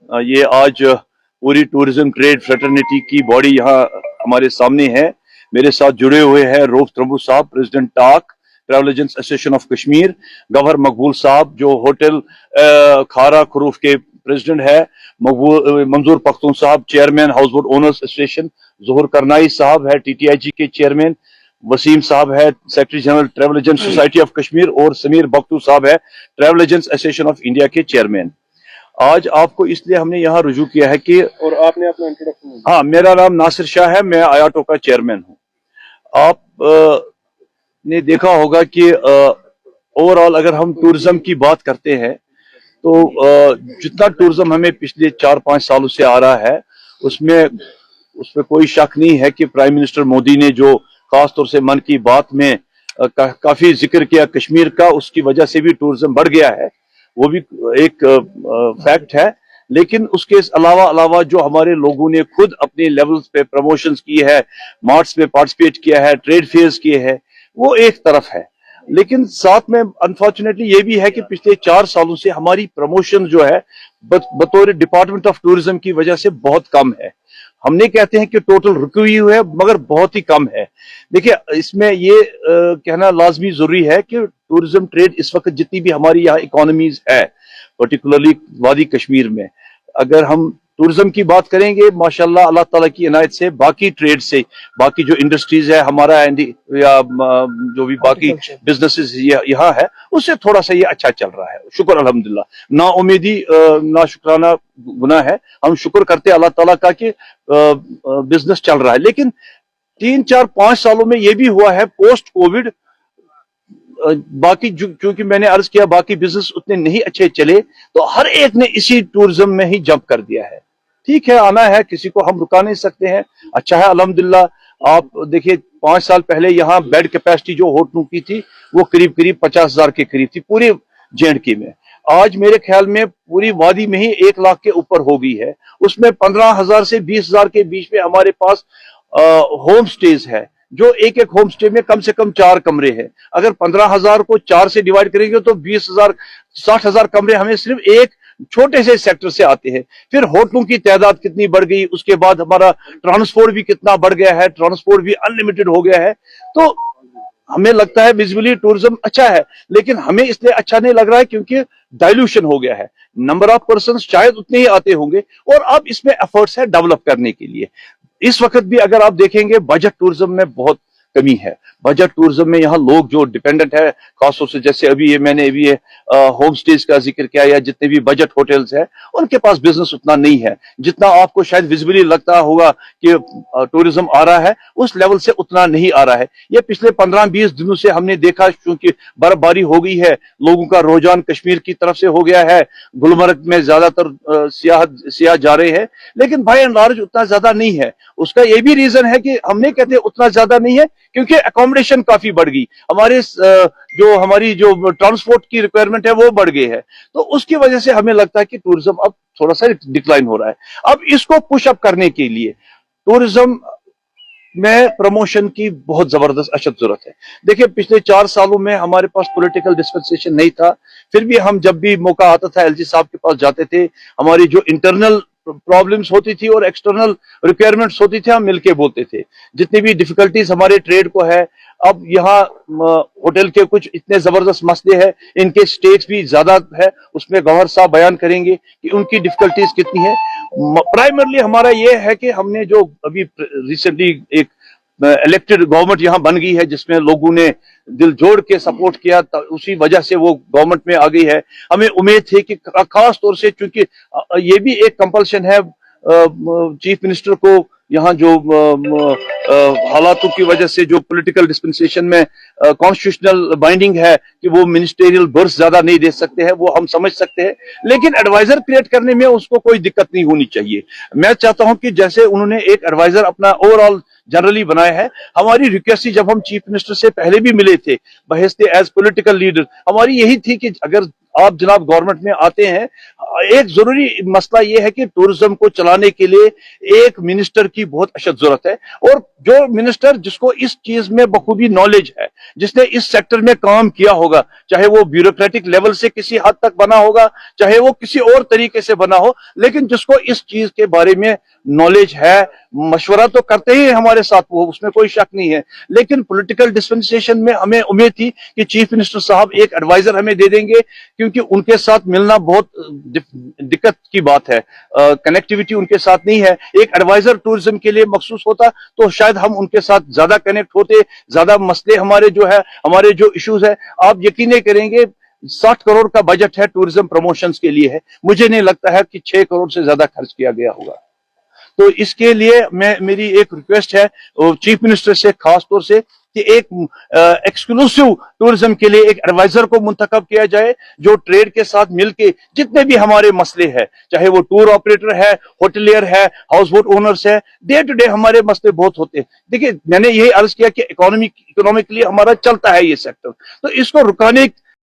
ये आज पूरी टूरिज्म ट्रेड फ्रेटर्निटी की बॉडी यहाँ हमारे सामने है। मेरे साथ जुड़े हुए हैं रऊफ त्रंबू साहब, president TAAK travel agents association of Kashmir, governor Maqbool साहब जो होटल खारा खरूफ के प्रेसिडेंट है, मंजूर पख्तून साहब chairman house boat owners association, Zohar Karnai साहब है टीटीआईजी के चेयरमैन, वसीम साहब है secretary general travel agent society of Kashmir और समीर बख्तू साहब है travel agents association of India के चेयरमैन। आज आपको इसलिए हमने यहाँ रुजू किया है कि और आपने अपना इंट्रोडक्शन। हाँ, मेरा नाम नासिर शाह है, मैं आयाटो का चेयरमैन हूँ। आप ने देखा होगा कि ओवरऑल अगर हम टूरिज्म की बात करते हैं तो जितना टूरिज्म हमें पिछले 4-5 सालों से आ रहा है उसमें कोई शक नहीं है कि प्राइम मिनिस्टर मोदी ने जो खास तौर से मन की बात में काफी जिक्र किया कश्मीर का, उसकी वजह से भी टूरिज्म बढ़ गया है, वो भी एक फैक्ट है। लेकिन उसके अलावा जो हमारे लोगों ने खुद अपने लेवल्स पे प्रमोशंस की है, मार्ट्स में पार्टिसिपेट किया है, ट्रेड फेयर्स किए हैं, वो एक तरफ है। लेकिन साथ में अनफॉर्चुनेटली ये भी है कि पिछले 4 सालों से हमारी प्रमोशन जो है बतौर डिपार्टमेंट ऑफ टूरिज्म की वजह से बहुत कम है। हमने कहते हैं कि टोटल रुकी हुई है मगर बहुत ही कम है। देखिए, इसमें ये कहना लाजमी जरूरी है कि टूरिज्म ट्रेड इस वक्त जितनी भी हमारी यहाँ इकोनॉमीज है, पर्टिकुलरली वादी कश्मीर में, अगर हम टूरिज्म की बात करेंगे, माशाल्लाह अल्लाह ताला की इनायत से बाकी ट्रेड से, बाकी जो इंडस्ट्रीज है हमारा या जो भी बाकी बिजनेसेस यहाँ है, उससे थोड़ा सा ये अच्छा चल रहा है, शुक्र अल्हम्दुलिल्लाह। ना उम्मीदी ना शुक्राना गुनाह है, हम शुक्र करते हैं अल्लाह ताला का कि बिजनेस चल रहा है। लेकिन 3-4-5 सालों में ये भी हुआ है पोस्ट कोविड, बाकी क्योंकि मैंने अर्ज किया बाकी बिजनेस उतने नहीं अच्छे चले, तो हर एक ने इसी टूरिज्म में ही जंप कर दिया है। ठीक है, आना है, किसी को हम रुका नहीं सकते हैं, अच्छा है अल्हम्दुलिल्लाह। आप देखिए 5 साल पहले यहाँ बेड कैपेसिटी जो होटलों की थी वो करीब 50,000 के करीब थी पूरे JNK में। आज मेरे ख्याल में पूरी वादी में ही 1 लाख के ऊपर हो गई है। उसमें 15,000 से 20,000 के बीच में हमारे पास होम स्टेज है, जो एक होम स्टे में कम से कम 4 कमरे हैं। अगर 15,000 को 4 से डिवाइड करेंगे तो 20,000 60,000 कमरे हमें सिर्फ एक छोटे से सेक्टर से आते हैं। फिर होटलों की तादाद कितनी बढ़ गई, उसके बाद हमारा ट्रांसपोर्ट भी कितना बढ़ गया है, ट्रांसपोर्ट भी अनलिमिटेड हो गया है। तो हमें लगता है विजिबली टूरिज्म अच्छा है, लेकिन हमें इसलिए अच्छा नहीं लग रहा है क्योंकि डाइल्यूशन हो गया है, नंबर ऑफ पर्सन शायद उतने ही आते होंगे, और अब इसमें एफर्ट्स है डेवलप करने के लिए। इस वक्त भी अगर आप देखेंगे बजट टूरिज्म में बहुत कमी है। बजट टूरिज्म में यहाँ लोग जो डिपेंडेंट है, खासतौर से जैसे अभी मैंने होम स्टेज का जिक्र किया, या जितने भी बजट होटल्स है उनके पास बिजनेस उतना नहीं है जितना आपको शायद विजिबली लगता होगा कि टूरिज्म आ रहा है, उस लेवल से उतना नहीं आ रहा है। ये पिछले 15-20 दिनों से हमने देखा, क्योंकि बर्फबारी हो गई है, लोगों का रुझान कश्मीर की तरफ से हो गया है, गुलमर्ग में ज्यादातर सियाह जा रहे हैं, लेकिन बाय एंड लार्ज उतना ज्यादा नहीं है। उसका ये भी रीजन है कि हमने कहते उतना ज्यादा नहीं है क्योंकि अकोमोडेशन काफी बढ़ गई, हमारी जो ट्रांसपोर्ट की रिक्वायरमेंट है वो बढ़ गई है, तो उसकी वजह से हमें लगता है कि टूरिज्म अब थोड़ा सा डिक्लाइन हो रहा है। अब इसको पुश अप करने के लिए टूरिज्म में प्रमोशन की बहुत जबरदस्त अशद जरूरत है। देखिए, पिछले 4 सालों में हमारे पास पॉलिटिकल डिस्पेंसेशन नहीं था, फिर भी हम जब भी मौका आता था LG साहब के पास जाते थे, हमारी जो इंटरनल प्रॉब्लम्स होती थी और एक्सटर्नल रिक्वायरमेंट्स होती थी हम मिलके बोलते थे। जितनी भी डिफिकल्टीज हमारे ट्रेड को है, अब यहाँ होटल के कुछ इतने जबरदस्त मसले हैं, इनके स्टेक्स भी ज्यादा है, उसमें गवर्नर साहब बयान करेंगे कि उनकी डिफिकल्टीज कितनी है। प्राइमरली हमारा ये है कि हमने जो अभी रिसेंटली एक इलेक्टेड गवर्नमेंट यहाँ बन गई है, जिसमें लोगों ने दिल जोड़ के सपोर्ट किया, उसी वजह से वो गवर्नमेंट में आ गई है। हमें उम्मीद थी कि खास तौर से, चूंकि ये भी एक कंपल्शन है चीफ मिनिस्टर को, यहाँ जो हालातों की वजह से जो पॉलिटिकल डिस्पेंसेशन में कॉन्स्टिट्यूशनल बाइंडिंग है कि वो मिनिस्टेरियल बर्स ज्यादा नहीं दे सकते हैं, वो हम समझ सकते हैं, लेकिन एडवाइजर क्रिएट करने में उसको कोई दिक्कत नहीं होनी चाहिए। मैं चाहता हूं कि जैसे उन्होंने एक एडवाइजर अपना ओवरऑल जनरली बनाया है, हमारी रिक्वेस्ट जब हम चीफ मिनिस्टर से पहले भी मिले थे बहसते एज पॉलिटिकल लीडर, हमारी यही थी कि अगर آپ جناب گورنمنٹ میں آتے ہیں، ایک ضروری مسئلہ یہ ہے کہ ٹورزم کو چلانے کے لیے ایک منسٹر کی بہت اشد ضرورت ہے، اور جو منسٹر جس کو اس چیز میں بخوبی نالج ہے، جس نے اس سیکٹر میں کام کیا ہوگا، چاہے وہ بیوروکریٹک لیول سے کسی حد تک بنا ہوگا، چاہے وہ کسی اور طریقے سے بنا ہو، لیکن جس کو اس چیز کے بارے میں نالج ہے، مشورہ تو کرتے ہی ہمارے ساتھ، وہ اس میں کوئی شک نہیں ہے، لیکن پولیٹیکل ڈسپنسیشن میں ہمیں امید تھی کہ چیف منسٹر صاحب ایک ایڈوائزر ہمیں دے دیں گے، کیونکہ ان کے ساتھ ملنا بہت دقت کی بات ہے، کنیکٹیویٹی ان کے ساتھ نہیں ہے، ایک ایڈوائزر ٹورزم کے لیے مخصوص ہوتا تو شاید ہم ان کے ساتھ زیادہ کنیکٹ ہوتے، زیادہ مسئلے ہمارے جو ہے، ہمارے جو ایشوز ہے، آپ یقین کریں گے 60 کروڑ کا بجٹ ہے ٹورزم پروموشنز کے لیے ہے، مجھے نہیں لگتا ہے کہ 6 کروڑ سے زیادہ خرچ کیا گیا ہوگا۔ تو اس کے لیے میری ایک ریکویسٹ ہے چیف منسٹر سے، خاص طور سے، کہ ایک ایکسکلوسیو ٹورزم کے لیے ایک ایڈوائزر کو منتخب کیا جائے، جو ٹریڈ کے ساتھ مل کے جتنے بھی ہمارے مسئلے ہیں، چاہے وہ ٹور آپریٹر ہے، ہوٹلیئر ہے، ہاؤس بوٹ اونرز ہے، ڈے ٹو ڈے ہمارے مسئلے بہت ہوتے ہیں۔ دیکھیں، میں نے یہی عرض کیا کہ اکنامکلی ہمارا چلتا ہے یہ سیکٹر، تو اس کو رکانے